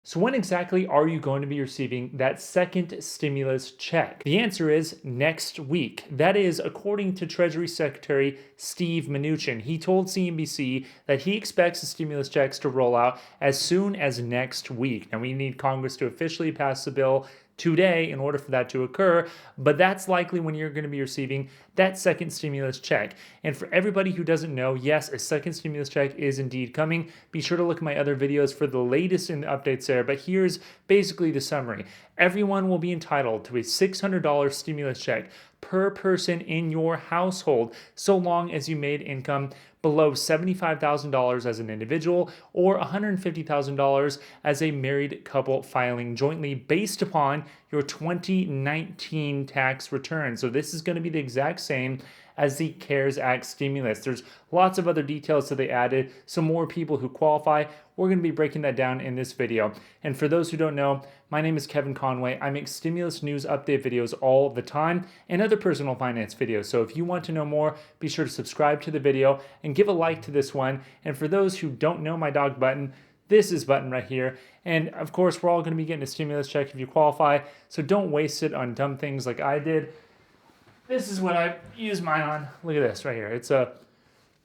So when exactly are you going to be receiving that second stimulus check? The answer is next week. That is according to Treasury Secretary Steve Mnuchin. He told CNBC that he expects the stimulus checks to roll out as soon as next week. Now we need Congress to officially pass the bill today in order for that to occur, but that's likely when you're going to be receiving that second stimulus check. And for everybody who doesn't know, yes, a second stimulus check is indeed coming. Be sure to look at my other videos for the latest in the updates there, but here's basically the summary. Everyone will be entitled to a $600 stimulus check per person in your household, so long as you made income below $75,000 as an individual or $150,000 as a married couple filing jointly based upon your 2019 tax return. So this is going to be the exact same as the CARES Act stimulus. There's lots of other details that they added, some more people who qualify. We're going to be breaking that down in this video. And for those who don't know, my name is Kevin Conway. I make stimulus news update videos all the time and other personal finance videos. So if you want to know more, be sure to subscribe to the video and give a like to this one. And for those who don't know my dog Button, this is Button right here. And of course, we're all going to be getting a stimulus check if you qualify. So don't waste it on dumb things like I did. This is what I use mine on. Look at this right here. It's a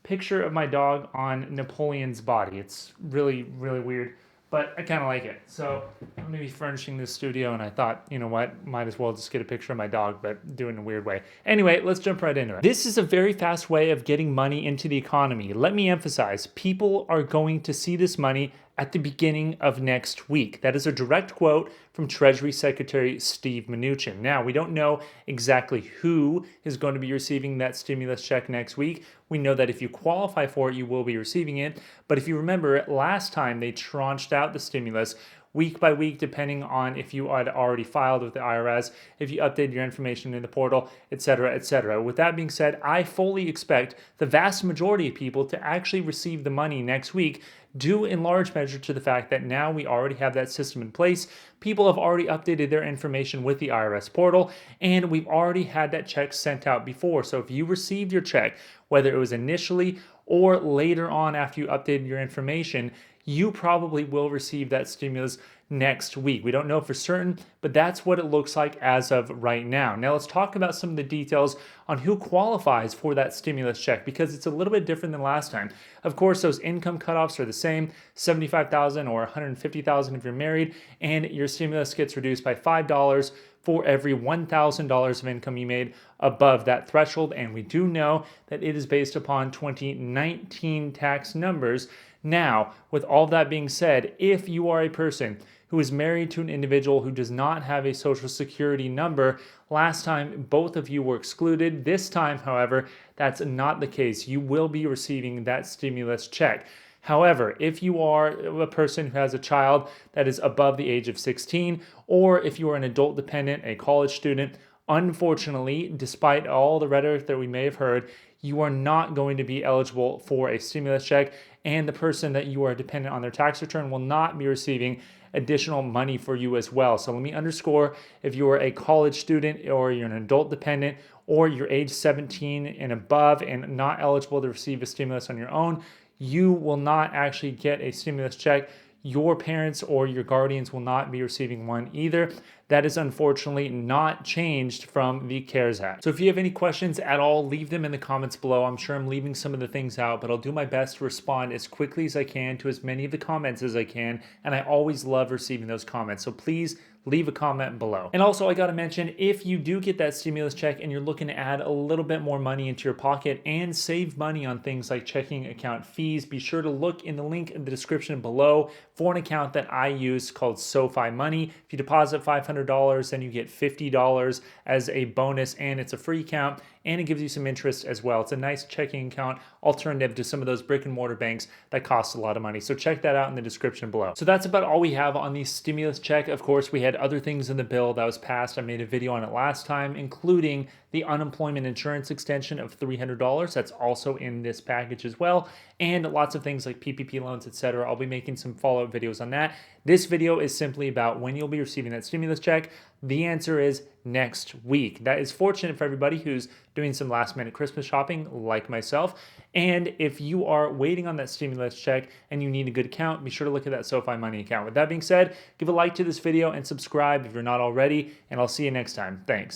picture of my dog on Napoleon's body. It's really, really weird, but I kind of like it. So I'm gonna be furnishing this studio, and I thought, you know what, might as well just get a picture of my dog, but do it in a weird way. Anyway, let's jump right into it. This is a very fast way of getting money into the economy. Let me emphasize, people are going to see this money at the beginning of next week. That is a direct quote from Treasury Secretary Steve Mnuchin. Now, we don't know exactly who is going to be receiving that stimulus check next week. We know that if you qualify for it, you will be receiving it. But if you remember, last time they tranched out the stimulus week by week, depending on if you had already filed with the IRS, if you updated your information in the portal, etc., etc. With that being said, I fully expect the vast majority of people to actually receive the money next week, due in large measure to the fact that now we already have that system in place. People have already updated their information with the IRS portal, and we've already had that check sent out before. So if you received your check, whether it was initially or later on after you updated your information, you probably will receive that stimulus next week. We don't know for certain, but that's what it looks like as of right now. Now let's talk about some of the details on who qualifies for that stimulus check, because it's a little bit different than last time. Of course, those income cutoffs are the same, $75,000 or $150,000 if you're married, and your stimulus gets reduced by $5 for every $1,000 of income you made above that threshold. And we do know that it is based upon 2019 tax numbers. Now, with all that being said, if you are a person who is married to an individual who does not have a social security number, last time both of you were excluded. This time, however, that's not the case. You will be receiving that stimulus check. However, if you are a person who has a child that is above the age of 16, or if you are an adult dependent, a college student, unfortunately, despite all the rhetoric that we may have heard, you are not going to be eligible for a stimulus check, and the person that you are dependent on their tax return will not be receiving additional money for you as well. So let me underscore, if you are a college student or you're an adult dependent or you're age 17 and above and not eligible to receive a stimulus on your own, you will not actually get a stimulus check. Your parents or your guardians will not be receiving one either. That is unfortunately not changed from the CARES Act. So if you have any questions at all, leave them in the comments below. I'm sure I'm leaving some of the things out, but I'll do my best to respond as quickly as I can to as many of the comments as I can. And I always love receiving those comments. So please leave a comment below. And also, I gotta mention, if you do get that stimulus check and you're looking to add a little bit more money into your pocket and save money on things like checking account fees, be sure to look in the link in the description below for an account that I use called SoFi Money. If you deposit $500, then you get $50 as a bonus, and it's a free account, and it gives you some interest as well. It's a nice checking account alternative to some of those brick and mortar banks that cost a lot of money. So check that out in the description below. So that's about all we have on the stimulus check. Of course, we had other things in the bill that was passed. I made a video on it last time, including the unemployment insurance extension of $300. That's also in this package as well. And lots of things like PPP loans, etc. I'll be making some follow-up videos on that. This video is simply about when you'll be receiving that stimulus check. The answer is next week. That is fortunate for everybody who's doing some last minute Christmas shopping like myself. And if you are waiting on that stimulus check and you need a good account, be sure to look at that SoFi Money account. With that being said, give a like to this video and subscribe if you're not already, and I'll see you next time. Thanks.